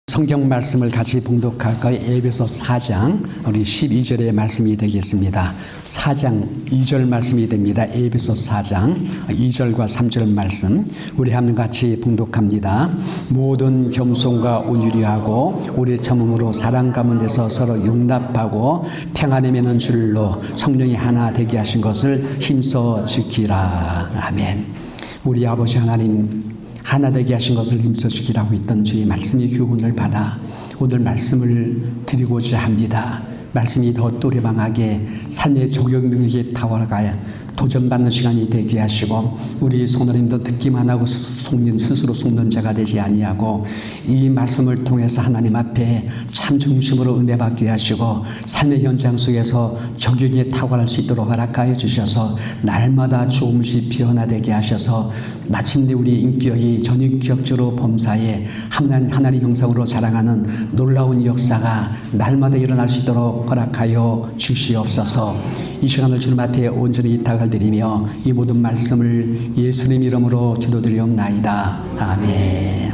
성경 말씀을 같이 봉독할 거예요. 에베소 4장 우리 12절의 말씀이 되겠습니다. 4장 2절 말씀이 됩니다. 에베소 4장 2절과 3절 말씀 우리 한번 같이 봉독합니다. 모든 겸손과 온유리 하고 우리 참음으로 사랑 가운데서 서로 용납하고 평안에 매는 줄로 성령이 하나 되게 하신 것을 힘써 지키라. 아멘. 우리 아버지 하나님, 하나 되게 하신 것을 힘써 지키라고 했던 주의 말씀의 교훈을 받아 오늘 말씀을 드리고자 합니다. 말씀이 더 또래방하게 삶의 적용 능력에 타워가야 도전받는 시간이 되게 하시고 우리 손으로도 듣기만 하고 스스로 속는 자가 되지 아니하고 이 말씀을 통해서 하나님 앞에 참 중심으로 은혜 받게 하시고 삶의 현장 속에서 적용에 탁월할 수 있도록 허락하여 주셔서 날마다 조금씩 변화되게 하셔서 마침내 우리 인격이 전인격적으로 범사에 하나님 형상으로 자랑하는 놀라운 역사가 날마다 일어날 수 있도록 허락하여 주시옵소서. 이 시간을 주님 앞에 온전히 이탁을 드리며 이 모든 말씀을 예수님 이름으로 기도드리옵나이다. 아멘.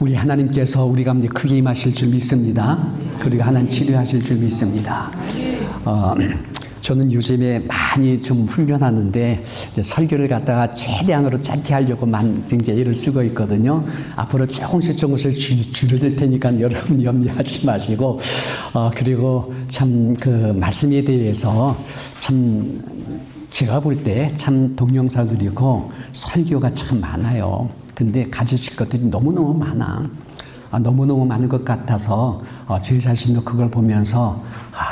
우리 하나님께서 우리 가운데 크게 임하실 줄 믿습니다. 그리고 하나님 치료하실 줄 믿습니다. 저는 요즘에 많이 좀 훈련하는데 설교를 갖다가 최대한으로 짧게 하려고 이제 애를 쓰고 있거든요. 앞으로 조금씩 줄여들 테니까 여러분 염려하지 마시고 그리고 참 그 말씀에 대해서 참 제가 볼 때 참 동영상들이고 설교가 참 많아요. 근데 가르칠 것들이 너무너무 많아. 너무너무 많은 것 같아서 제 자신도 그걸 보면서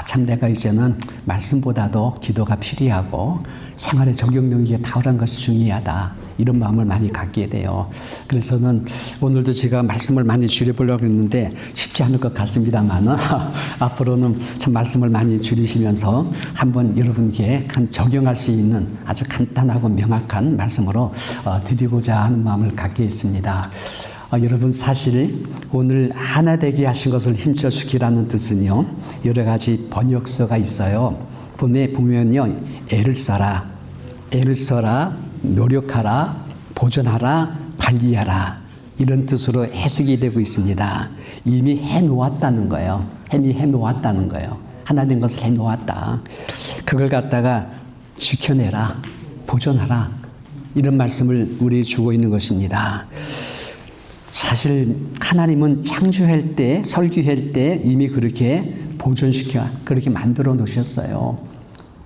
참 내가 이제는 말씀보다도 기도가 필요하고 생활의 적용 능력에 탁월한 것이 중요하다. 이런 마음을 많이 갖게 돼요. 그래서 저는 오늘도 제가 말씀을 많이 줄여보려고 했는데 쉽지 않을 것 같습니다만 앞으로는 참 말씀을 많이 줄이시면서 한번 여러분께 적용할 수 있는 아주 간단하고 명확한 말씀으로 드리고자 하는 마음을 갖게 있습니다. 여러분 사실 오늘 하나 되게 하신 것을 힘써 주기라는 뜻은요 여러 가지 번역서가 있어요. 보면요 애를 써라, 노력하라, 보존하라, 관리하라 이런 뜻으로 해석이 되고 있습니다. 이미 해놓았다는 거예요. 이미 해놓았다는 거예요. 하나 된 것을 해놓았다. 그걸 갖다가 지켜내라, 보존하라 이런 말씀을 우리 주고 있는 것입니다. 사실 하나님은 창조할 때, 설계할 때 이미 그렇게 보존시켜 그렇게 만들어 놓으셨어요.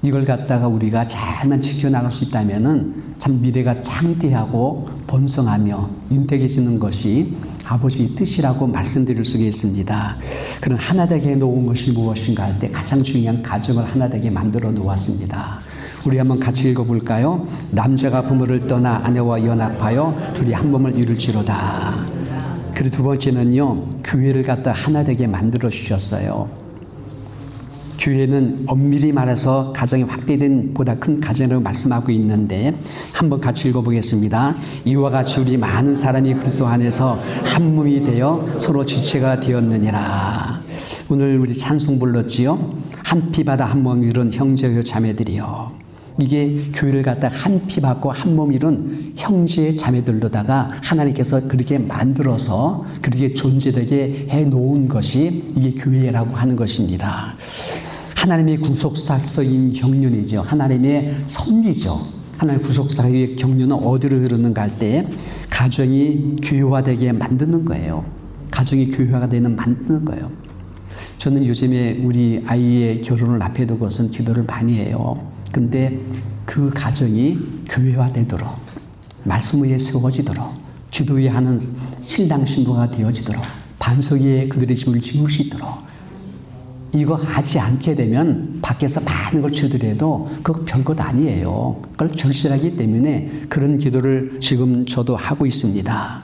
이걸 갖다가 우리가 잘만 지켜나갈 수 있다면은 참 미래가 창대하고 번성하며 윤택해지는 것이 아버지의 뜻이라고 말씀드릴 수가 있습니다. 그런 하나 되게 놓은 것이 무엇인가 할 때 가장 중요한 가정을 하나 되게 만들어 놓았습니다. 우리 한번 같이 읽어볼까요? 남자가 부모를 떠나 아내와 연합하여 둘이 한 몸을 이룰지로다. 그리고 두 번째는요, 교회를 갖다 하나 되게 만들어 주셨어요. 교회는 엄밀히 말해서 가정이 확대된 보다 큰 가정이라고 말씀하고 있는데 한번 같이 읽어보겠습니다. 이와 같이 우리 많은 사람이 그리스도 안에서 한 몸이 되어 서로 지체가 되었느니라. 오늘 우리 찬송 불렀지요. 한 피 받아 한 몸 이룬 형제여 자매들이요. 이게 교회를 갖다 한 피 받고 한 몸 이룬 형제 자매들로다가 하나님께서 그렇게 만들어서 그렇게 존재되게 해놓은 것이 이게 교회라고 하는 것입니다. 하나님의 구속사역인 경륜이죠. 하나님의 섭리죠. 하나님의 구속사역의 경륜은 어디로 흐르는가 할 때 가정이 교회화되게 만드는 거예요. 가정이 교회화가 되는 만드는 거예요. 저는 요즘에 우리 아이의 결혼을 앞에 두고선 기도를 많이 해요. 근데 그 가정이 교회화되도록 말씀 위에 세워지도록 기도 위에 하는 신랑 신부가 되어지도록 반석 위에 그들의 집을 지을 수 있도록 이거 하지 않게 되면 밖에서 많은 걸 주더라도 그거 별것 아니에요. 그걸 절실하기 때문에 그런 기도를 지금 저도 하고 있습니다.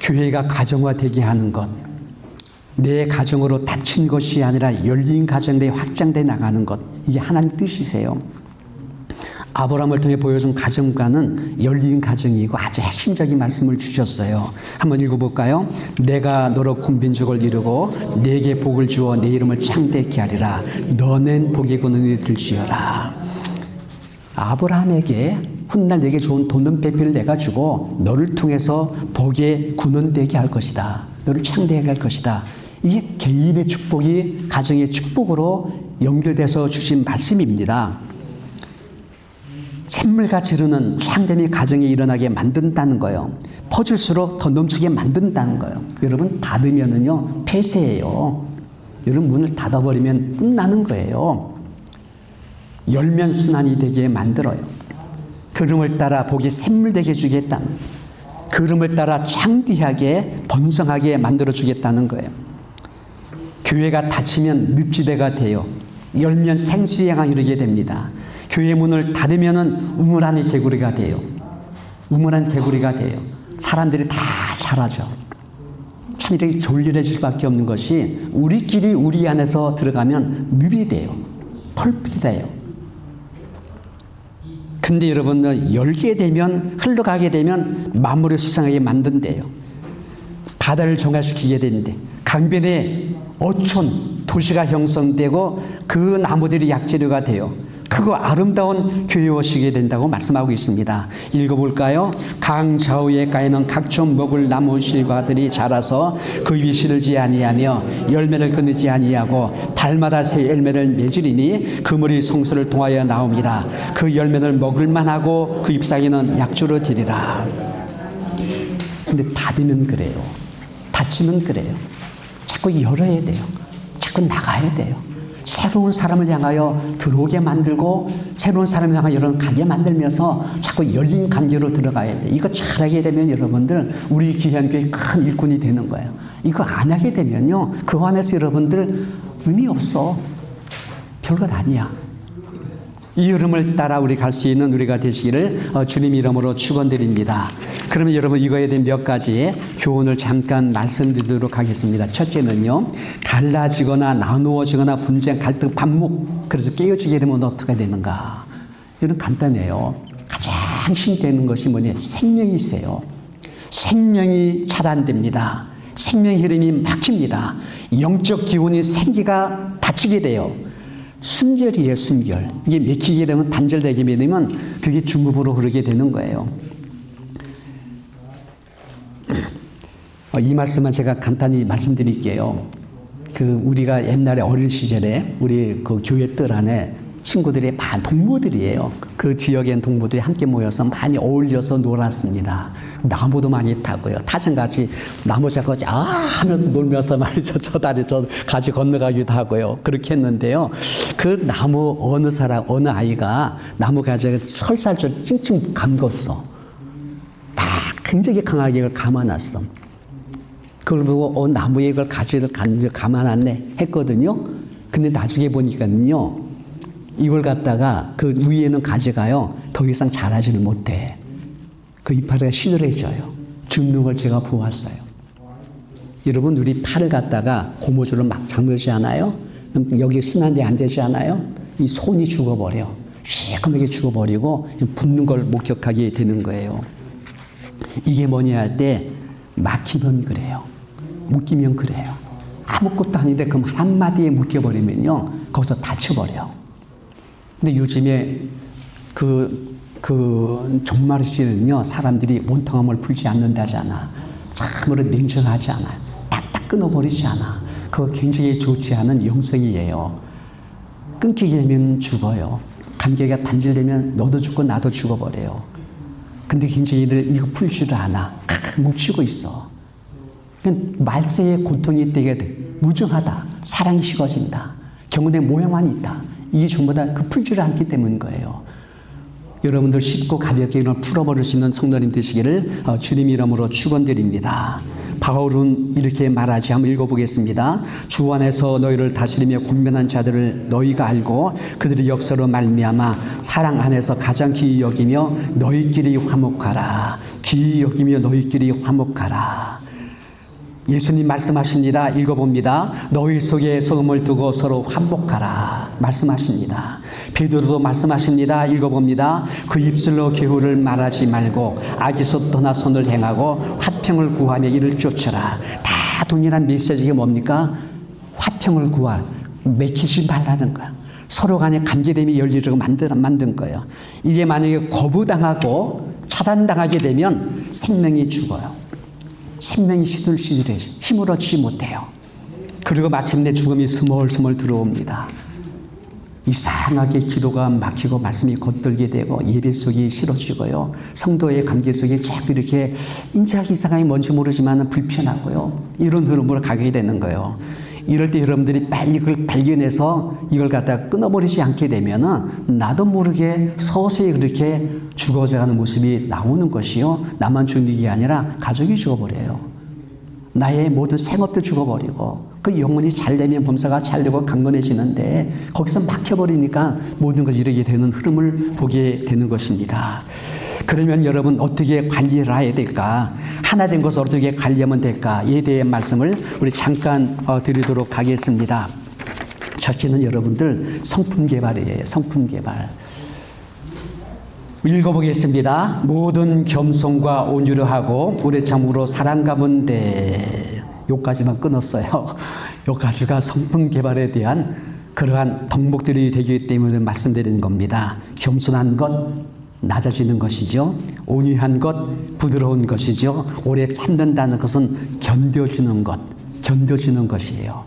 교회가 가정화되게 하는 것, 내 가정으로 닫힌 것이 아니라 열린 가정 내에 확장돼 나가는 것, 이게 하나님 뜻이세요. 아브라함을 통해 보여준 가정과는 열린 가정이고 아주 핵심적인 말씀을 주셨어요. 한번 읽어볼까요? 내가 너로 군 민족을 이루고 내게 복을 주어 내 이름을 창대케 하리라. 너는 복의 근원이 될지어라. 아브라함에게 훗날 내게 좋은 돋는 배필을 내가 주고 너를 통해서 복의 군원 되게 할 것이다. 너를 창대하게 할 것이다. 이게 개인의 축복이 가정의 축복으로 연결돼서 주신 말씀입니다. 샘물같이 흐르는 창됨이 가정에 일어나게 만든다는 거예요. 퍼질수록 더 넘치게 만든다는 거예요. 여러분 닫으면은요 폐쇄예요. 여러분 문을 닫아버리면 끝나는 거예요. 열면 순환이 되게 만들어요. 그름을 따라 복이 샘물되게 주겠다는, 그름을 따라 창대하게 번성하게 만들어 주겠다는 거예요. 교회가 닫히면 늪지대가 돼요. 열면 생수의 향을 이루게 됩니다. 교회 문을 닫으면은 우물안의 개구리가 돼요. 우물안 개구리가 돼요. 사람들이 다 잘하죠. 참 이렇게 졸렬해질 수밖에 없는 것이 우리끼리 우리 안에서 들어가면 늪이 돼요. 펄빛이 돼요. 근데 여러분들 열게 되면, 흘러가게 되면 만물을 수상하게 만든대요. 바다를 정화시키게 되는데 강변에 어촌 도시가 형성되고 그 나무들이 약재료가 돼요. 크고 아름다운 교회워시게 된다고 말씀하고 있습니다. 읽어볼까요? 강 좌우에 까이는 각종 먹을 나무 실과들이 자라서 그 위 시들지 아니하며 열매를 끊지 아니하고 달마다 새 열매를 맺으리니 그물이 성소를 통하여 나옵니다. 그 열매를 먹을만하고 그 잎사귀는 약주로 되리라. 근데 닫으면 그래요. 닫히면 그래요. 자꾸 열어야 돼요. 자꾸 나가야 돼요. 새로운 사람을 향하여 들어오게 만들고 새로운 사람을 향하여 이런 가게 만들면서 자꾸 열린 관계로 들어가야 돼요. 이거 잘하게 되면 여러분들 우리 귀한 교회 큰 일꾼이 되는 거예요. 이거 안 하게 되면요 그 안에서 여러분들 의미 없어. 별것 아니야. 이 흐름을 따라 우리 갈 수 있는 우리가 되시기를 주님 이름으로 축원드립니다. 그러면 여러분 이거에 대한 몇 가지 교훈을 잠깐 말씀드리도록 하겠습니다. 첫째는요, 달라지거나 나누어지거나 분쟁, 갈등, 반목, 그래서 깨어지게 되면 어떻게 되는가? 이건 간단해요. 가장 신되는 것이 뭐냐? 생명이 있어요. 생명이 차단됩니다. 생명 흐름이 막힙니다. 영적 기운이 생기가 닫히게 돼요. 순결이에요, 순결. 이게 맥히게 되면, 단절되게 되면 그게 중급으로 흐르게 되는 거예요. 이 말씀은 제가 간단히 말씀드릴게요. 우리가 옛날에 어린 시절에 우리 그 교회 뜰 안에 친구들이 많은 동무들이에요. 그 지역엔 동무들이 함께 모여서 많이 어울려서 놀았습니다. 나무도 많이 타고요. 타전같이 나무 잡고 하면서 놀면서 말이죠. 저 다리 저 가지 건너가기도 하고요. 그렇게 했는데요. 그 나무 어느 아이가 나무 가지를 설살처럼 찡찡 감궜어. 막 굉장히 강하게 이걸 감아놨어. 그걸 보고 나무에 이걸 가지를 감아놨네 했거든요. 근데 나중에 보니까는요. 이걸 갖다가 그 위에는 가지가요. 더 이상 자라지를 못해. 그 이파리가 시들해져요. 죽는 걸 제가 보았어요. 여러분 우리 팔을 갖다가 고무줄로 막 잠그지 않아요? 그럼 여기 순환이 안 되지 않아요? 이 손이 죽어버려. 시커멓게 죽어버리고 붓는 걸 목격하게 되는 거예요. 이게 뭐냐 할 때 막히면 그래요. 묶이면 그래요. 아무것도 아닌데 그럼 한마디에 묶여버리면요. 거기서 다쳐버려. 근데 요즘에 종말시에는요, 사람들이 원통함을 풀지 않는다잖아. 참으로 냉정하지 않아. 딱딱 끊어버리지 않아. 그거 굉장히 좋지 않은 영성이에요. 끊기게 되면 죽어요. 관계가 단절되면 너도 죽고 나도 죽어버려요. 근데 굉장히 이거 풀지를 않아. 뭉치고 있어. 말세의 고통이 되게 돼. 무정하다. 사랑이 식어진다. 경운의 모양만 있다. 이게 전부 다 그 풀지를 않기 때문인 거예요. 여러분들 쉽고 가볍게 이걸 풀어버릴 수 있는 성도님 되시기를 주님 이름으로 축원드립니다. 바울은 이렇게 말하지. 한번 읽어보겠습니다. 주 안에서 너희를 다스리며 권면한 자들을 너희가 알고 그들의 역사로 말미암아 사랑 안에서 가장 귀히 여기며 너희끼리 화목하라. 귀히 여기며 너희끼리 화목하라. 예수님 말씀하십니다. 읽어봅니다. 너희 속에 소금을 두고 서로 화목하라. 말씀하십니다. 베드로도 말씀하십니다. 읽어봅니다. 그 입술로 계후를 말하지 말고 악에서 떠나 선을 행하고 화평을 구하며 이를 쫓으라. 다 동일한 메시지가 뭡니까? 화평을 구하라. 맺히지 말라는 거야. 서로 간에 관계됨이 열리려고 만든 거예요. 이게 만약에 거부당하고 차단당하게 되면 생명이 죽어요. 생명이 시들시들해요. 힘을 얻지 못해요. 그리고 마침내 죽음이 스멀스멀 들어옵니다. 이상하게 기도가 막히고 말씀이 겉돌게 되고 예배 속이 싫어지고요. 성도의 관계 속에 자꾸 이렇게 인자하게 이상하게 뭔지 모르지만 불편하고요. 이런 흐름으로 가게 되는 거예요. 이럴 때 여러분들이 빨리 그걸 발견해서 이걸 갖다 끊어버리지 않게 되면은 나도 모르게 서서히 그렇게 죽어져가는 모습이 나오는 것이요. 나만 죽는 게 아니라 가족이 죽어버려요. 나의 모든 생업도 죽어버리고 그 영혼이 잘되면 범사가 잘되고 강건해지는데 거기서 막혀버리니까 모든 것을 이르게 되는 흐름을 보게 되는 것입니다. 그러면 여러분 어떻게 관리를 해야 될까? 하나 된 것을 어떻게 관리하면 될까에 대한 말씀을 우리 잠깐 드리도록 하겠습니다. 첫째는 여러분들 성품 개발이에요. 성품 개발. 읽어보겠습니다. 모든 겸손과 온유를 하고 오래 참으로 사랑 가운데 요까지만 끊었어요. 요까지가 성품 개발에 대한 그러한 덕목들이 되기 때문에 말씀드리는 겁니다. 겸손한 것, 낮아지는 것이죠. 온유한 것, 부드러운 것이죠. 오래 참는다는 것은 견뎌주는 것, 견뎌주는 것이에요.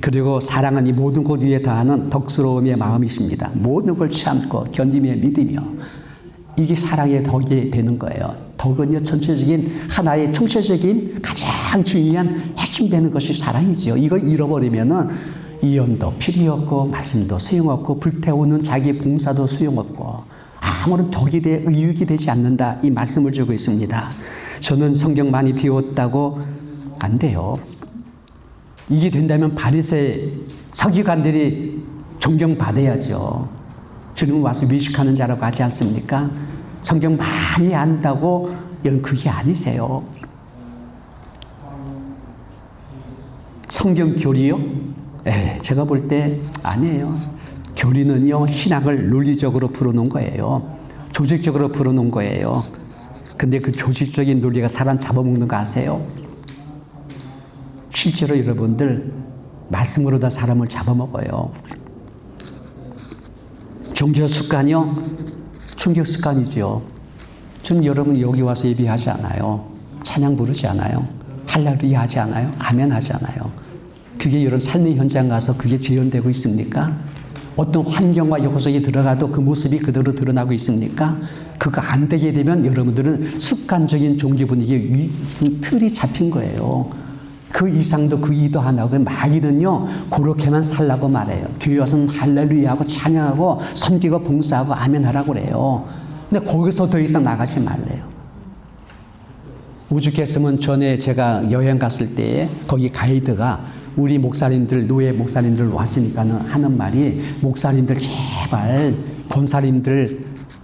그리고 사랑은 이 모든 것 위에 다하는 덕스러움의 마음이십니다. 모든 걸 참고 견디며 믿으며 이게 사랑의 덕이 되는 거예요. 덕은요 전체적인 하나의 총체적인 가장 중요한 핵심 되는 것이 사랑이죠. 이걸 잃어버리면은 이언도 필요 없고 말씀도 소용없고 불태우는 자기 봉사도 소용없고 아무런 덕이 돼 의육이 되지 않는다 이 말씀을 주고 있습니다. 저는 성경 많이 배웠다고 안 돼요. 이게 된다면 바리새 서기관들이 존경받아야죠. 주님 와서 외식하는 자라고 하지 않습니까? 성경 많이 안다고 여러분 그게 아니세요. 성경 교리요? 네, 제가 볼 때 아니에요. 교리는요 신학을 논리적으로 풀어놓은 거예요. 조직적으로 풀어놓은 거예요. 근데 그 조직적인 논리가 사람 잡아먹는 거 아세요? 실제로 여러분들 말씀으로 다 사람을 잡아먹어요. 종교 습관이요? 종교 습관이죠. 지금 여러분 여기 와서 예배하지 않아요. 찬양 부르지 않아요. 할렐루야 하지 않아요. 아멘 하지 않아요. 그게 여러분 삶의 현장 가서 그게 재현되고 있습니까? 어떤 환경과 요소 속에 들어가도 그 모습이 그대로 드러나고 있습니까? 그거 안 되게 되면 여러분들은 습관적인 종교 분위기에 틀이 잡힌 거예요. 그 이상도 그 이도 안 하고 마귀는요 그렇게만 살라고 말해요. 뒤에 와서는 할렐루야 하고 찬양하고 섬기고 봉사하고 아멘 하라고 그래요. 근데 거기서 더 이상 나가지 말래요. 오죽했으면 전에 제가 여행 갔을 때 거기 가이드가 우리 목사님들 노예 목사님들 왔으니까는 하는 말이 목사님들 제발 권사님들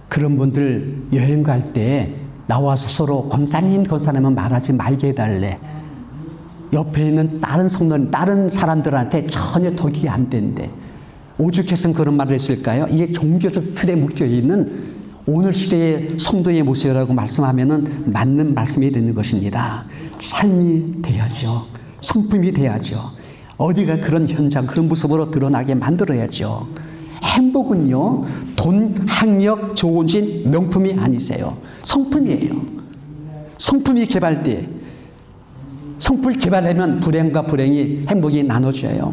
그런 분들 여행 갈 때 나와서 서로 권사님은 말하지 말게 해달래. 옆에 있는 다른 성도는 다른 사람들한테 전혀 덕이 안 된대. 오죽했으면 그런 말을 했을까요? 이게 종교적 틀에 묶여 있는 오늘 시대의 성도의 모습이라고 말씀하면은 맞는 말씀이 되는 것입니다. 삶이 돼야죠. 성품이 돼야죠. 어디가 그런 현장, 그런 모습으로 드러나게 만들어야죠. 행복은요, 돈, 학력, 좋은 집, 명품이 아니세요. 성품이에요. 성품이 개발돼. 성품을 개발하면 불행과 불행이 행복이 나눠져요.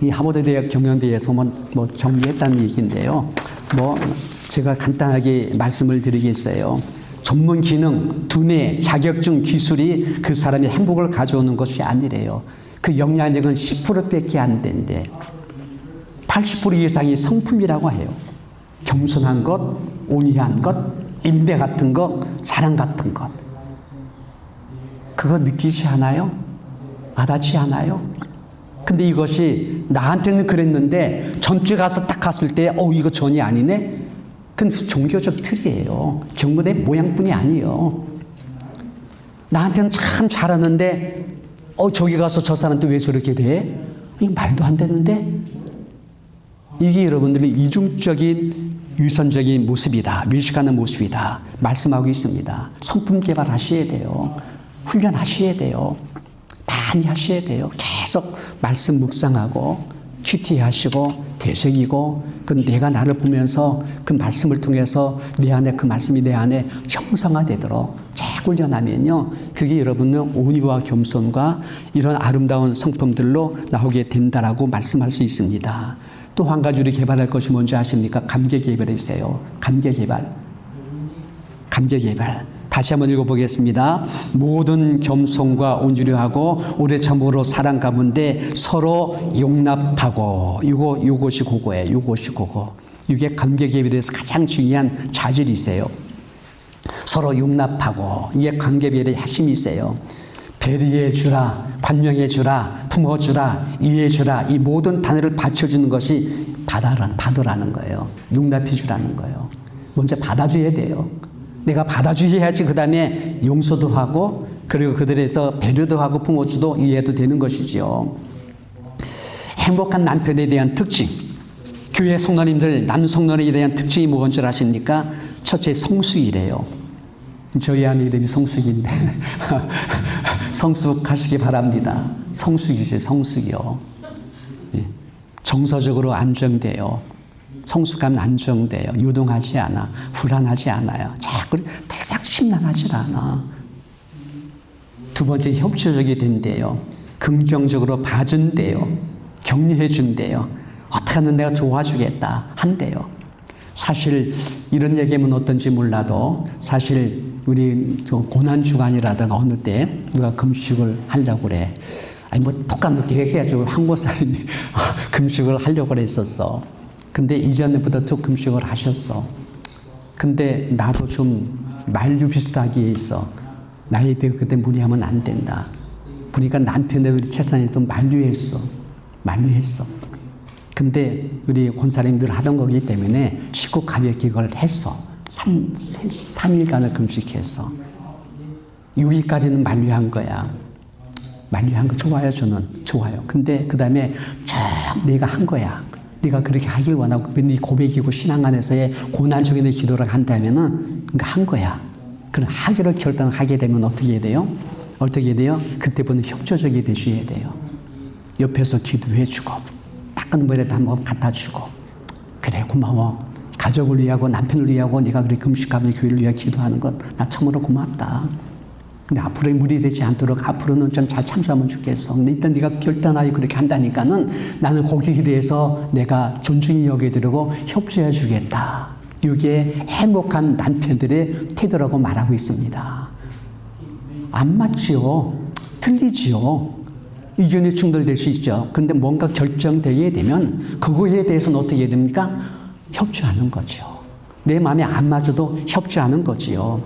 이 하버드 대학 경영대에서 뭐 정리했다는 얘기인데요. 제가 간단하게 말씀을 드리겠어요. 전문 기능, 두뇌, 자격증, 기술이 그 사람의 행복을 가져오는 것이 아니래요. 그 영향력은 10%밖에 안 된대. 80% 이상이 성품이라고 해요. 겸손한 것, 온유한 것, 인내 같은 것, 사랑 같은 것. 그거 느끼지 않아요? 와닿지 않아요? 근데 이것이 나한테는 그랬는데 전체 가서 딱 갔을 때 이거 전이 아니네? 그건 종교적 틀이에요. 경건의 모양뿐이 아니에요. 나한테는 참 잘하는데 저기 가서 저 사람한테 왜 저렇게 돼? 이거 말도 안 되는데? 이게 여러분들이 이중적인 유선적인 모습이다. 밀식하는 모습이다. 말씀하고 있습니다. 성품 개발하셔야 돼요. 훈련하셔야 돼요. 많이 하셔야 돼요. 계속 말씀 묵상하고 취티하시고 되새기고 그 내가 나를 보면서 그 말씀을 통해서 내 안에 그 말씀이 내 안에 형상화되도록 쫙 훈련하면요. 그게 여러분은 온유와 겸손과 이런 아름다운 성품들로 나오게 된다라고 말씀할 수 있습니다. 또 한 가지 우리 개발할 것이 뭔지 아십니까? 관계 개발이세요. 관계 개발. 관계 개발. 다시 한번 읽어보겠습니다. 모든 겸손과 온유를 하고 오래 참으로 사랑 가운데 서로 용납하고 요것이 그거예요. 요것이 그거. 이게 관계 개발에서 가장 중요한 자질이세요. 서로 용납하고 이게 관계 개발의 핵심이세요. 배려해 주라, 관명해 주라, 품어 주라, 이해해 주라 이 모든 단어를 받쳐주는 것이 받으라는 거예요. 용납해 주라는 거예요. 먼저 받아줘야 돼요. 내가 받아줘야지 그 다음에 용서도 하고 그리고 그들에서 배려도 하고 품어주도 이해도 되는 것이죠. 행복한 남편에 대한 특징. 교회 성도님들 남성들에 대한 특징이 뭔지 아십니까? 첫째 성숙이래요. 저희 아내 이름이 성숙인데 성숙하시기 바랍니다. 성숙이죠. 성숙이요. 정서적으로 안정돼요. 성숙하면 안정돼요. 요동하지 않아. 불안하지 않아요. 자꾸 대삭심란하지 않아. 두 번째 협조적이 된대요. 긍정적으로 봐준대요. 격려해준대요. 어떻게 하면 내가 도와주겠다 한대요. 사실 이런 얘기하면 어떤지 몰라도 사실 우리 고난주간이라든가 어느 때 누가 금식을 하려고 그래. 아니 뭐 똑같게 얘기해가지고 한국 사람이 금식을 하려고 그랬었어. 근데 이전부터 쭉 금식을 하셨어. 근데 나도 좀 만류 비슷하게 있어. 나에 대해 그때 무리하면 안 된다. 보니까 남편의 우리 채산이도 만류했어. 만류했어. 근데 우리 권사님들 하던 거기 때문에 식구 가볍게 이걸 했어. 3일간을 금식했어. 6일까지는 만류한 거야. 만류한 거 좋아요, 저는. 좋아요. 근데 그 다음에 쫙 내가 한 거야. 네가 그렇게 하길 원하고 네 고백이고 신앙 안에서의 고난적인 기도를 한다면은 한 거야. 그럼 하기로 결단하게 되면 어떻게 해야 돼요? 어떻게 해야 돼요? 그때부터는 협조적이 되셔야 돼요. 옆에서 기도해주고 따끈 물에다 한번 갖다 주고 그래 고마워. 가족을 위하고 남편을 위하고 네가 그렇게 금식하며 교회를 위하여 기도하는 것 나 참으로 고맙다. 근데 앞으로 무리되지 않도록 앞으로는 좀 잘 참조하면 좋겠어. 근데 일단 네가 결단하여 그렇게 한다니까는 나는 거기에 대해서 내가 존중히 여겨드리고 협조해 주겠다. 이게 행복한 남편들의 태도라고 말하고 있습니다. 안 맞지요. 틀리지요. 의견이 충돌될 수 있죠. 그런데 뭔가 결정되게 되면 그거에 대해서는 어떻게 해야 됩니까? 협조하는 거죠. 내 마음에 안 맞아도 협조하는 거지요.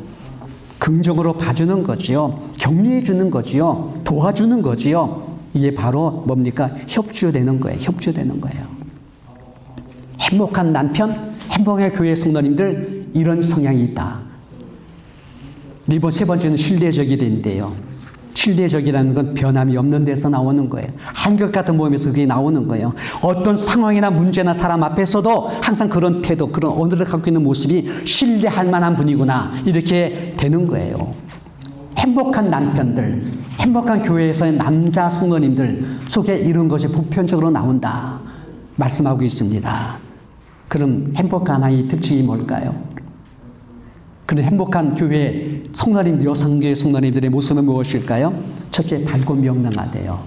긍정으로 봐주는 거지요. 격려해 주는 거지요. 도와주는 거지요. 이게 바로 뭡니까? 협조되는 거예요. 협조되는 거예요. 행복한 남편, 행복한 교회 성도님들 이런 성향이 있다. 세 번째는 신뢰적이 된대요. 신뢰적이라는 건 변함이 없는 데서 나오는 거예요. 한결같은 모임에서 그게 나오는 거예요. 어떤 상황이나 문제나 사람 앞에서도 항상 그런 태도, 그런 언어를 갖고 있는 모습이 신뢰할 만한 분이구나 이렇게 되는 거예요. 행복한 남편들, 행복한 교회에서의 남자 성도님들 속에 이런 것이 보편적으로 나온다 말씀하고 있습니다. 그럼 행복한 아이 특징이 뭘까요? 그런 행복한 교회 성도님, 여성교회 성도님들의 모습은 무엇일까요? 첫째, 밝고 명랑하대요.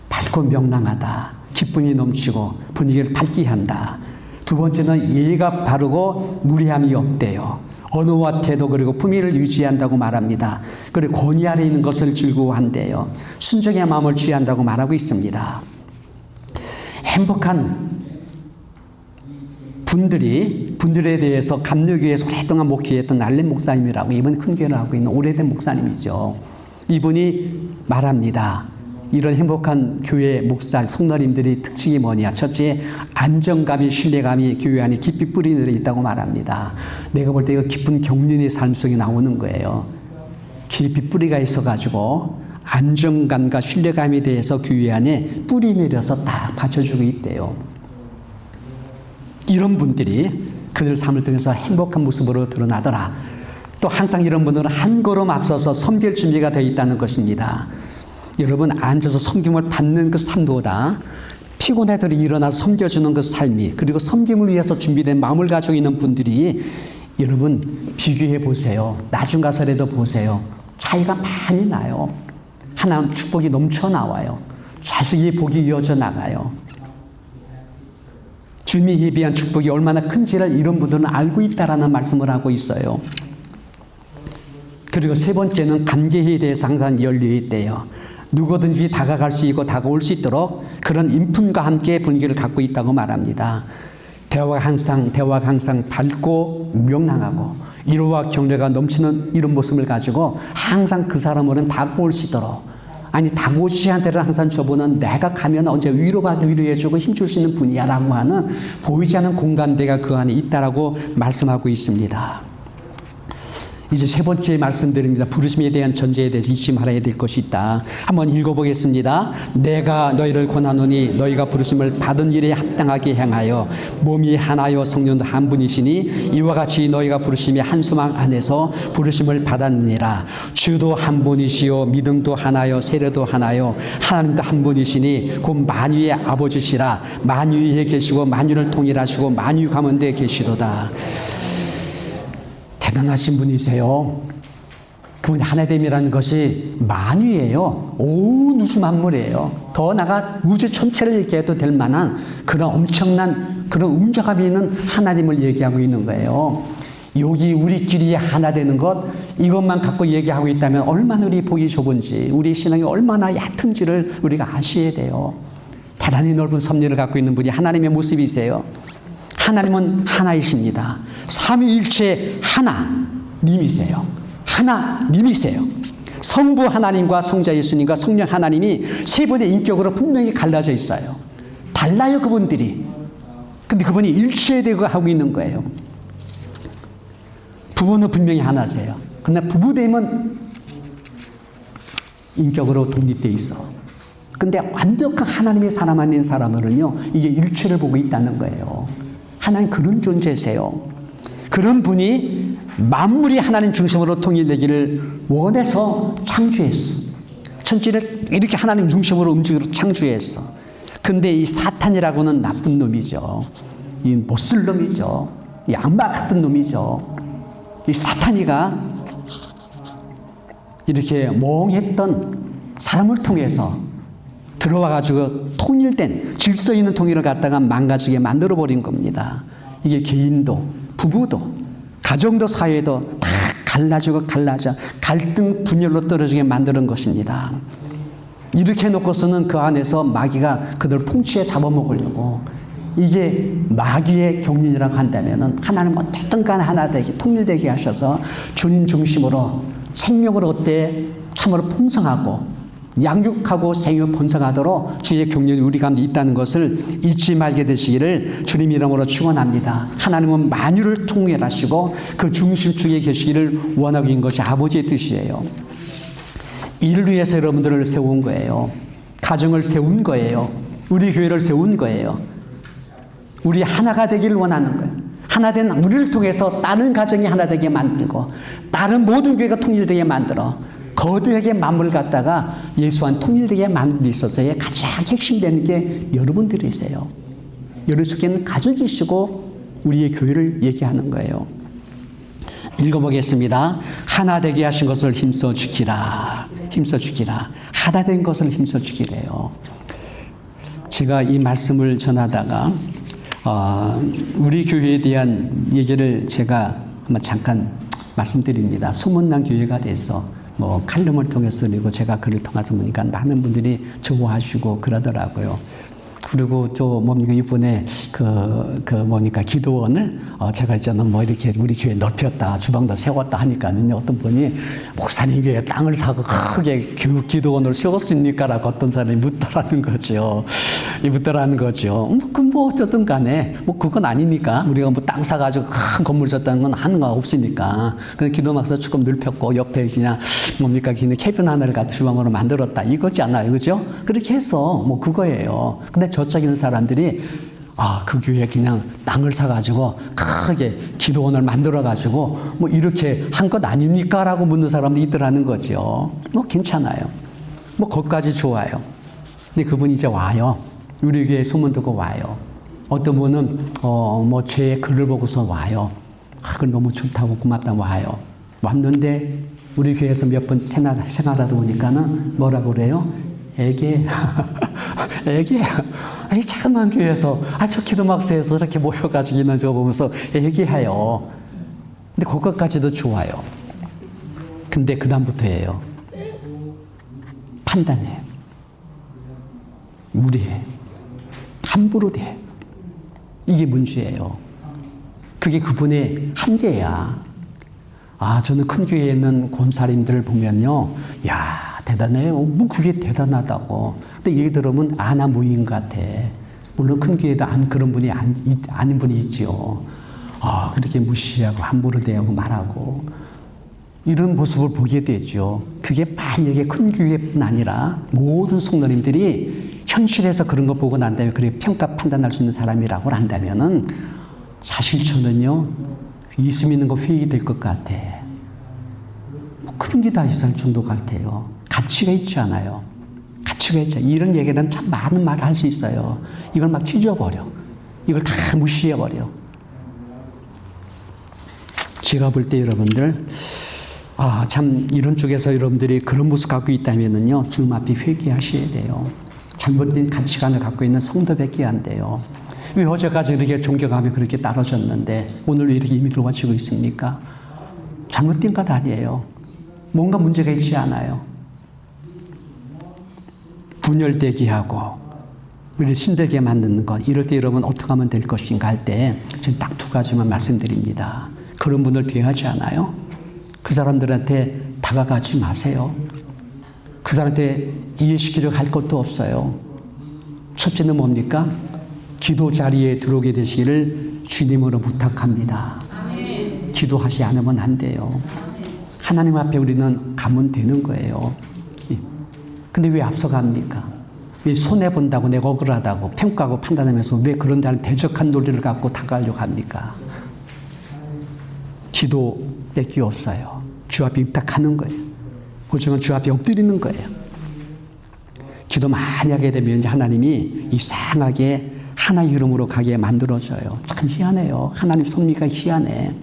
밝고 명랑하다. 기쁨이 넘치고 분위기를 밝게 한다. 두 번째는 예의가 바르고 무례함이 없대요. 언어와 태도 그리고 품위를 유지한다고 말합니다. 그리고 권위 아래 있는 것을 즐거워한대요. 순종의 마음을 취한다고 말하고 있습니다. 행복한 분들에 대해서 감리교회에서 오랫동안 목회했던 알렌 목사님이라고 이번 큰 교회를 하고 있는 오래된 목사님이죠. 이분이 말합니다. 이런 행복한 교회 목사 성도님들의 특징이 뭐냐? 첫째, 안정감이 신뢰감이 교회 안에 깊이 뿌리 내려 있다고 말합니다. 내가 볼 때 이거 깊은 경륜의 삶 속에 나오는 거예요. 깊이 뿌리가 있어가지고 안정감과 신뢰감에 대해서 교회 안에 뿌리 내려서 딱 받쳐주고 있대요. 이런 분들이 그들 삶을 통해서 행복한 모습으로 드러나더라. 또 항상 이런 분들은 한 걸음 앞서서 섬길 준비가 되어 있다는 것입니다. 여러분 앉아서 섬김을 받는 그 삶보다 피곤해도 일어나서 섬겨주는 그 삶이, 그리고 섬김을 위해서 준비된 마음을 가지고 있는 분들이, 여러분 비교해 보세요. 나중 가서라도 보세요. 차이가 많이 나요. 하나님 축복이 넘쳐 나와요. 자식이 복이 이어져 나가요. 주님이 예비한 축복이 얼마나 큰지를 이런 분들은 알고 있다라는 말씀을 하고 있어요. 그리고 세 번째는 관계에 대해서 항상 열려 있대요. 누구든지 다가갈 수 있고 다가올 수 있도록 그런 인품과 함께 분위기를 갖고 있다고 말합니다. 대화가 항상 밝고 명랑하고 위로와 격려가 넘치는 이런 모습을 가지고 항상 그 사람으로는 다가올 수 있도록, 아니 다가오지 않더라도 항상 저분은 내가 가면 언제 위로해주고 힘줄 수 있는 분이야 라고 하는 보이지 않는 공감대가 그 안에 있다라고 말씀하고 있습니다. 이제 세 번째 말씀드립니다. 부르심에 대한 전제에 대해서 잊지 말아야 될 것이 있다. 한번 읽어보겠습니다. 내가 너희를 권하노니 너희가 부르심을 받은 일에 합당하게 행하여 몸이 하나요 성령도 한 분이시니 이와 같이 너희가 부르심이 한 소망 안에서 부르심을 받았느니라. 주도 한 분이시요 믿음도 하나요 세례도 하나요 하나님도 한 분이시니 곧 만유의 아버지시라. 만유에 계시고 만유를 통일하시고 만유 가운데 계시도다. 대단하신 분이세요. 그분이 하나됨이라는 것이 만유예요. 온 우주 만물이에요. 더 나아가 우주 전체를 얘기해도 될 만한 그런 엄청난 그런 웅장함이 있는 하나님을 얘기하고 있는 거예요. 여기 우리끼리 하나 되는 것, 이것만 갖고 얘기하고 있다면 얼마나 우리 보기 좁은지, 우리 신앙이 얼마나 얕은지를 우리가 아셔야 돼요. 대단히 넓은 섭리를 갖고 있는 분이 하나님의 모습이세요. 하나님은 하나이십니다. 삼위일체 하나님이세요. 하나님이세요. 성부 하나님과 성자 예수님과 성령 하나님이 세 분의 인격으로 분명히 갈라져 있어요. 달라요, 그분들이. 근데 그분이 일체되고 하고 있는 거예요. 부부는 분명히 하나세요. 근데 부부됨은 인격으로 독립되어 있어. 근데 완벽한 하나님의 사람 아닌 사람은요, 이게 일체를 보고 있다는 거예요. 하나님 그런 존재세요. 그런 분이 만물이 하나님 중심으로 통일되기를 원해서 창조했어. 천지를 이렇게 하나님 중심으로 움직이로 창조했어. 근데 이 사탄이라고는 나쁜 놈이죠. 이 못쓸 놈이죠. 이 악마 같은 놈이죠. 이 사탄이가 이렇게 멍했던 사람을 통해서 들어와가지고 통일된 질서 있는 통일을 갖다가 망가지게 만들어버린 겁니다. 이게 개인도, 부부도, 가정도, 사회도 다 갈라져 갈등 분열로 떨어지게 만드는 것입니다. 이렇게 해놓고서는 그 안에서 마귀가 그들을 통치해 잡아먹으려고, 이게 마귀의 경륜이라고 한다면은 하나님 어쨌든 간에 하나 되게 통일되게 하셔서 주님 중심으로 생명을 얻되 참으로 풍성하고 양육하고 생육을 번성하도록 주의 경륜이 우리 가운데 있다는 것을 잊지 말게 되시기를 주님 이름으로 축원합니다. 하나님은 만유를 통일하시고 그 중심축에 계시기를 원하고 있는 것이 아버지의 뜻이에요. 이를 위해서 여러분들을 세운 거예요. 가정을 세운 거예요. 우리 교회를 세운 거예요. 우리 하나가 되기를 원하는 거예요. 하나된 우리를 통해서 다른 가정이 하나 되게 만들고 다른 모든 교회가 통일되게 만들어 거대하게 만물을 갖다가 예수와 통일되게 만들어 있어서의 가장 핵심되는 게 여러분들이세요. 여러분 속에는 가족이시고 우리의 교회를 얘기하는 거예요. 읽어보겠습니다. 하나 되게 하신 것을 힘써 지키라. 힘써 지키라. 하나 된 것을 힘써 지키래요. 제가 이 말씀을 전하다가 우리 교회에 대한 얘기를 제가 한번 잠깐 말씀드립니다. 소문난 교회가 돼서 뭐 칼럼을 통해서 그리고 제가 글을 통해서 보니까 많은 분들이 좋아하시고 그러더라고요. 그리고 또 뭡니까 이번에 뭡니까 기도원을 제가 있잖아요 뭐 이렇게 우리 교회 넓혔다 주방도 세웠다 하니까는요 어떤 분이 목사님 교회 땅을 사고 크게 기도원을 세웠습니까라고 어떤 사람이 묻더라는 거죠. 묻더라는 거죠. 뭐 어쨌든 간에 뭐 그건 아니니까 우리가 뭐 땅 사가지고 큰 건물 졌다는 건 하는 거 없으니까 그냥 기도막사 조금 넓혔고 옆에 그냥 뭡니까 그냥 캐빈 하나를 갖다 주방으로 만들었다 이거지 않아요, 그죠? 그렇게 해서 뭐 그거예요. 근데 저쪽 있는 사람들이 그 교회에 그냥 땅을 사가지고 크게 기도원을 만들어가지고 뭐 이렇게 한 것 아닙니까? 라고 묻는 사람도 있더라는 거죠. 뭐 괜찮아요. 뭐 거기까지 좋아요. 근데 그분이 이제 와요. 우리 교회 소문 듣고 와요. 어떤 분은 제 글을 보고서 와요. 그건 너무 좋다고 고맙다고 와요. 왔는데 우리 교회에서 몇 번 생활하다 보니까는 뭐라고 그래요? 애기 자그마한 교회에서 저 기도막사에서 이렇게 모여가지고 있는 저 보면서 애기해요. 근데 그것까지도 좋아요. 근데 그 다음부터예요. 판단해. 무리해. 함부로 돼. 이게 문제예요. 그게 그분의 한계야. 저는 큰 교회에 있는 권사님들을 보면요. 야, 대단해요. 뭐 그게 대단하다고. 근데 얘기 들으면 아나 무인 같아. 물론 큰 교회도 그런 분이 아닌 분이 있지요. 그렇게 무시하고 함부로 대하고 말하고. 이런 모습을 보게 되죠. 그게 만약에 큰 교회뿐 아니라 모든 성도님들이 현실에서 그런 거 보고 난 다음에 그렇게 평가 판단할 수 있는 사람이라고 한다면은 사실 저는요, 있음 있는 거 회의될 것 같아. 그런 게 다 있을 정도 같아요. 가치가 있지 않아요. 가치가 있지 않아요. 이런 얘기는 참 많은 말을 할 수 있어요. 이걸 막 찢어버려. 이걸 다 무시해버려. 제가 볼 때 여러분들, 참 이런 쪽에서 여러분들이 그런 모습 갖고 있다면은요, 주님 앞에 회개하셔야 돼요. 잘못된 가치관을 갖고 있는 성도밖에 안 돼요. 왜 어제까지 이렇게 존경하며 그렇게 따라졌는데 오늘 왜 이렇게 이미 놓아지고 있습니까? 잘못된 것 아니에요. 뭔가 문제가 있지 않아요. 분열되게 하고 우리를 힘들게 만드는 것, 이럴 때 여러분 어떻게 하면 될 것인가 할 때 저는 딱 두 가지만 말씀드립니다. 그런 분들 대하지 않아요? 그 사람들한테 다가가지 마세요. 그 사람한테 이해시키려고 할 것도 없어요. 첫째는 뭡니까? 기도 자리에 들어오게 되시기를 주님으로 부탁합니다. 기도하지 않으면 안 돼요. 하나님 앞에 우리는 가면 되는 거예요. 근데 왜 앞서갑니까? 왜 손해본다고 내가 억울하다고 평가하고 판단하면서 왜 그런 데는 대적한 논리를 갖고 다가가려고 합니까? 기도 뺏기 없어요. 주 앞에 입탁하는 거예요. 보증은 주 앞에 엎드리는 거예요. 기도 많이 하게 되면 하나님이 이상하게 하나 이름으로 가게 만들어져요. 참 희한해요. 하나님 섭리가 희한해.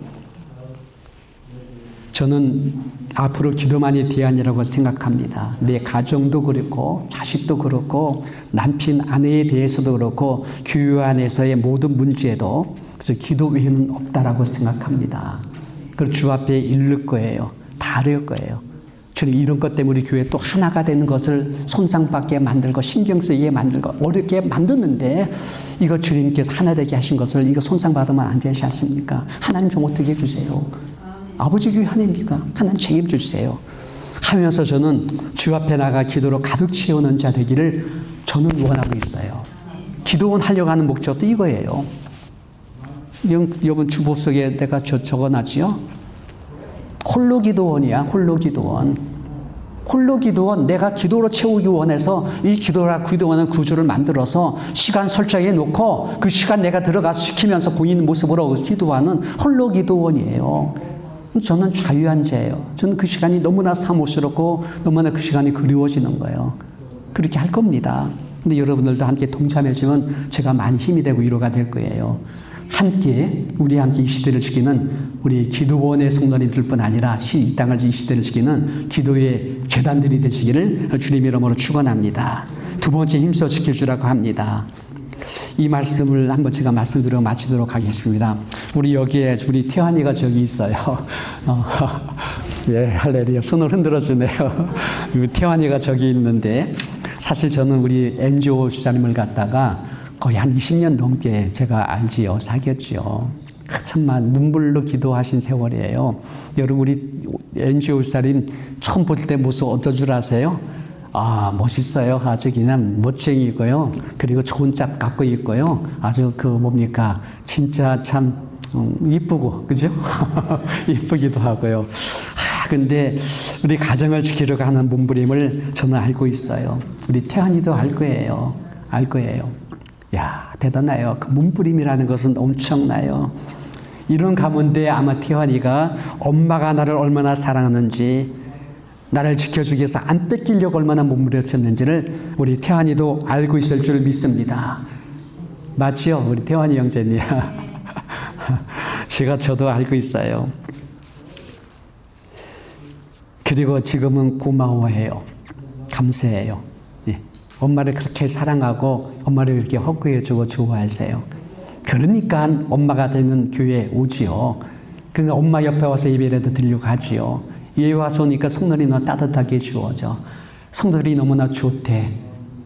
저는 앞으로 기도만이 대안이라고 생각합니다. 내 가정도 그렇고 자식도 그렇고 남편 아내에 대해서도 그렇고 교회 안에서의 모든 문제도 그래서 기도 외에는 없다라고 생각합니다. 그리고 주 앞에 이를 거예요. 다 할 거예요. 저는 이런 것 때문에 우리 교회 또 하나가 되는 것을 손상받게 만들고 신경 쓰이게 만들고 어렵게 만드는데 이거 주님께서 하나 되게 하신 것을 이거 손상받으면 안 되지 않습니까? 하나님 좀 어떻게 해주세요. 아버지 교회 하나님입니까? 하나님 책임져 주세요. 하면서 저는 주 앞에 나가 기도로 가득 채우는 자 되기를 저는 원하고 있어요. 기도원 하려고 하는 목적도 이거예요. 여러분 주보 속에 내가 적어놨지요. 홀로 기도원이야. 홀로 기도원. 홀로 기도원. 내가 기도로 채우기 원해서 이 기도라 기도원은 구조를 만들어서 시간 설정해 놓고 그 시간 내가 들어가서 시키면서 본인 모습으로 기도하는 홀로 기도원이에요. 저는 자유한 자예요. 저는 그 시간이 너무나 사모스럽고 너무나 그 시간이 그리워지는 거예요. 그렇게 할 겁니다. 근데 여러분들도 함께 동참해주면 제가 많이 힘이 되고 위로가 될 거예요. 우리 함께 이 시대를 지키는 우리 기도원의 성도님들뿐 아니라 이 땅을 이 시대를 지키는 기도의 재단들이 되시기를 주님 이름으로 축원합니다. 두 번째 힘써 지켜주라고 합니다. 이 말씀을 한번 제가 말씀드리고 마치도록 하겠습니다. 우리 여기에 우리 태환이가 저기 있어요. 예, 할렐루야. 손을 흔들어 주네요. 태환이가 저기 있는데 사실 저는 우리 NGO 주자님을 갖다가 거의 한 20년 넘게 제가 알지요. 사귀었지요. 정말 눈물로 기도하신 세월이에요. 여러분 우리 NGO 주자님 처음 볼 때 모습 어떤 줄 아세요? 멋있어요. 아주 그냥 멋쟁이고요. 그리고 좋은 짝 갖고 있고요. 아주 진짜 참 이쁘고, 그죠? 이쁘기도 하고요. 근데 우리 가정을 지키려고 하는 몸부림을 저는 알고 있어요. 우리 태환이도 알 거예요. 알 거예요. 야, 대단해요. 그 몸부림이라는 것은 엄청나요. 이런 가운데 아마 태환이가 엄마가 나를 얼마나 사랑하는지 나를 지켜주기 위해서 안 뺏기려고 얼마나 몸부림쳤는지를 우리 태환이도 알고 있을 줄 믿습니다. 맞지요? 우리 태환이 형제님. 저도 알고 있어요. 그리고 지금은 고마워해요. 감사해요. 예. 엄마를 그렇게 사랑하고 엄마를 이렇게 허구해주고 좋아하세요. 그러니까 엄마가 되는 교회에 오지요. 그러니까 엄마 옆에 와서 예배라도 드리려고 하지요. 예배 와서 오니까 성도들이 너무 따뜻하게 주어져. 성도들이 너무나 좋대.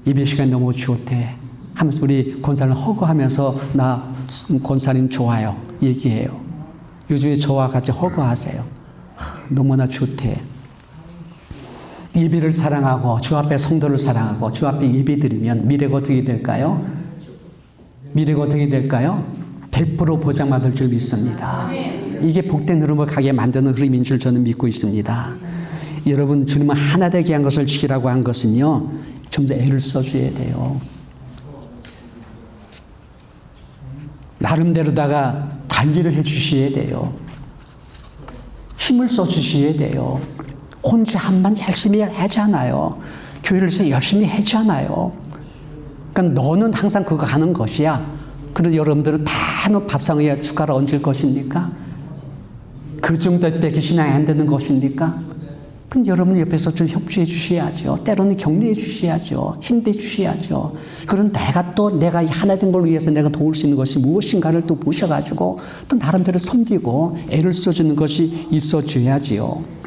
예배 시간 너무 좋대. 하면서 우리 권사님 허구하면서 나 권사님 좋아요. 얘기해요. 요즘에 저와 같이 허구하세요. 너무나 좋대. 예배를 사랑하고 주 앞에 성도를 사랑하고 주 앞에 예배 드리면 미래가 어떻게 될까요? 미래가 어떻게 될까요? 100% 보장받을 줄 믿습니다. 이게 복된 흐름을 가게 만드는 흐름인 줄 저는 믿고 있습니다. 여러분, 주님은 하나 되게 한 것을 지키라고 한 것은요, 좀 더 애를 써줘야 돼요. 나름대로다가 관리를 해주셔야 돼요. 힘을 써주셔야 돼요. 혼자 한만 열심히 하잖아요. 교회를 열심히 했잖아요. 그러니까 너는 항상 그거 하는 것이야. 그래도 여러분들은 다 너 밥상에 주가를 얹을 것입니까? 그 정도의 때기 신앙이 안 되는 것입니까? 그럼 여러분 옆에서 좀 협조해 주셔야죠. 때로는 격려해 주셔야죠. 힘내 주셔야죠. 그런 내가 하나 된 걸 위해서 내가 도울 수 있는 것이 무엇인가를 또 보셔가지고 또 나름대로 섬기고 애를 써주는 것이 있어줘야지요.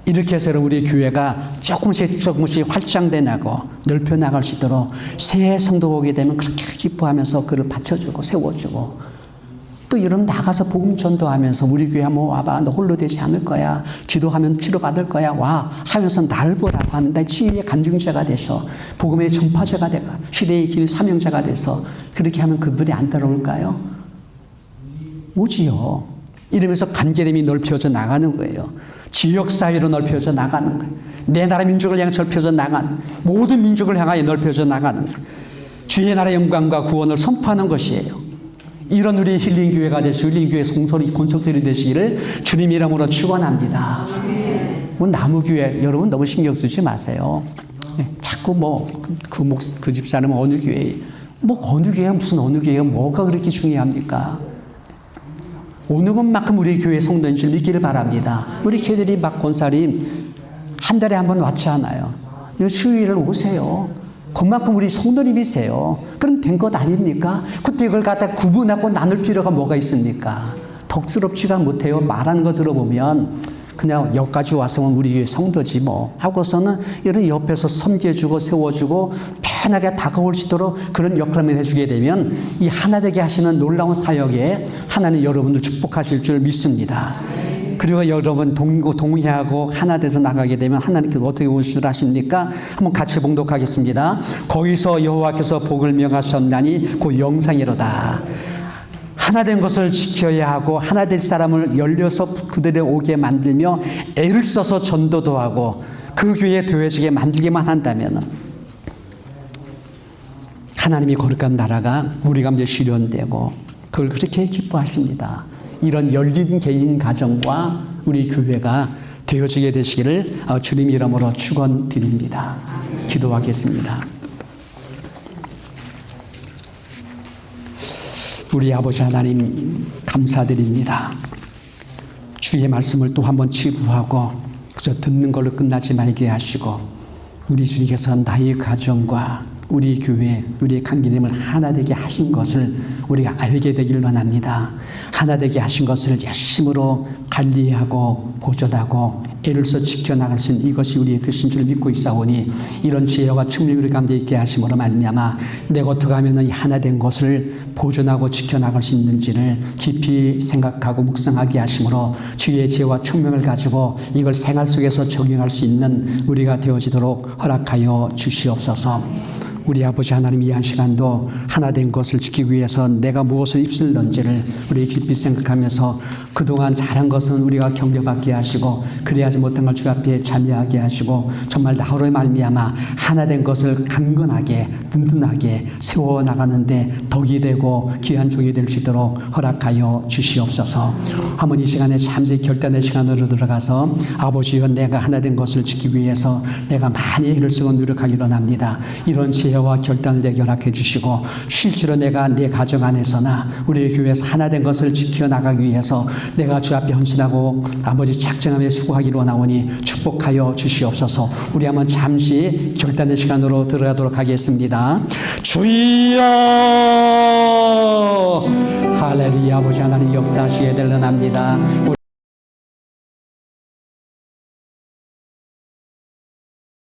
이렇게 해서 우리 교회가 조금씩 활장돼 나고 넓혀 나갈 수 있도록 새 성도가 오게 되면 그렇게 기뻐하면서 그를 받쳐주고 세워주고, 또 여러분 나가서 복음 전도하면서 우리 교회 한번 와봐. 너 홀로 되지 않을 거야. 기도하면 치료받을 거야. 와 하면서 나를 보라고 하는데 치유의 간증자가 돼서 복음의 전파자가 되고 시대의 길 사명자가 돼서 그렇게 하면 그분이 안 따라올까요? 오지요. 이러면서 간계됨이 넓혀져 나가는 거예요. 지역사회로 넓혀져 나가는 거예요. 내 나라 민족을 향해 넓혀져 나가는, 모든 민족을 향하여 넓혀져 나가는 주의 나라 영광과 구원을 선포하는 것이에요. 이런 우리 힐링교회가 되시고 힐링교회 송소리 권속들이 되시기를 주님 이름으로 축원합니다. 뭐 나무교회 여러분 너무 신경 쓰지 마세요. 자꾸 그 집사람은 어느 교회, 어느 교회가 무슨 어느 교회가 뭐가 그렇게 중요합니까? 어느 것만큼 우리 교회 성도인 줄 믿기를 바랍니다. 우리 교회들이 권사님 한 달에 한 번 왔지 않아요. 주일을 오세요. 그만큼 우리 성도님이세요. 그럼 된 것 아닙니까? 그때 이걸 갖다 구분하고 나눌 필요가 뭐가 있습니까? 덕스럽지가 못해요. 말하는 거 들어보면 그냥 여기까지 와서 우리 교회 성도지 뭐 하고서는 이런 옆에서 섬겨주고 세워주고 편하게 다가올 수 있도록 그런 역할을 해주게 되면 이 하나 되게 하시는 놀라운 사역에 하나님 여러분을 축복하실 줄 믿습니다. 그리고 여러분 동의하고 하나 돼서 나가게 되면 하나님께서 어떻게 오실 하십니까? 한번 같이 봉독하겠습니다. 거기서 여호와께서 복을 명하셨나니 그 영상이로다. 하나 된 것을 지켜야 하고 하나 될 사람을 열려서 그들에 오게 만들며 애를 써서 전도도 하고 그 교회에 되어지게 만들기만 한다면 하나님이 거룩한 나라가 우리 가운데 실현되고 그걸 그렇게 기뻐하십니다. 이런 열린 개인 가정과 우리 교회가 되어지게 되시기를 주님 이름으로 축원드립니다. 기도하겠습니다. 우리 아버지 하나님 감사드립니다. 주의 말씀을 또 한번 치부하고 그저 듣는 걸로 끝나지 말게 하시고 우리 주님께서 나의 가정과 우리 교회, 우리의 관계됨을 하나 되게 하신 것을 우리가 알게 되길 원합니다. 하나 되게 하신 것을 열심으로 관리하고 보존하고 애를 써 지켜나갈 수 있는 이것이 우리의 뜻인 줄 믿고 있사오니 이런 지혜와 충분히 우리 가운데 있게 하심으로 말미암아 내가 어떻게 하면 이 하나 된 것을 보존하고 지켜나갈 수 있는지를 깊이 생각하고 묵상하게 하심으로 주의 지혜와 총명을 가지고 이걸 생활 속에서 적용할 수 있는 우리가 되어지도록 허락하여 주시옵소서. 우리 아버지 하나님 이 한 시간도 하나 된 것을 지키기 위해서 내가 무엇을 입술는지를 우리 깊이 생각하면서 그동안 잘한 것은 우리가 경배받게 하시고 그리하지 못한 걸 주 앞에 자미하게 하시고 정말 나로 말미암아 하나 된 것을 강건하게 든든하게 세워나가는데 덕이 되고 귀한 종이 될 수 있도록 허락하여 주시옵소서. 한번 이 시간에 잠시 결단의 시간으로 들어가서 아버지여 내가 하나 된 것을 지키기 위해서 내가 많이 애를 쓰고 노력하기로 합니다. 이런 지혜와 결단을 내게 허락해 주시고 실제로 내가 내 가정 안에서나 우리 교회에서 하나 된 것을 지켜나가기 위해서 내가 주 앞에 헌신하고 아버지 작정하며 수고하기로 원하오니 축복하여 주시옵소서. 우리 한번 잠시 결단의 시간으로 들어가도록 하겠습니다. 주여 할렐루야. 아버지 하나님 역사하시게 되려합니다.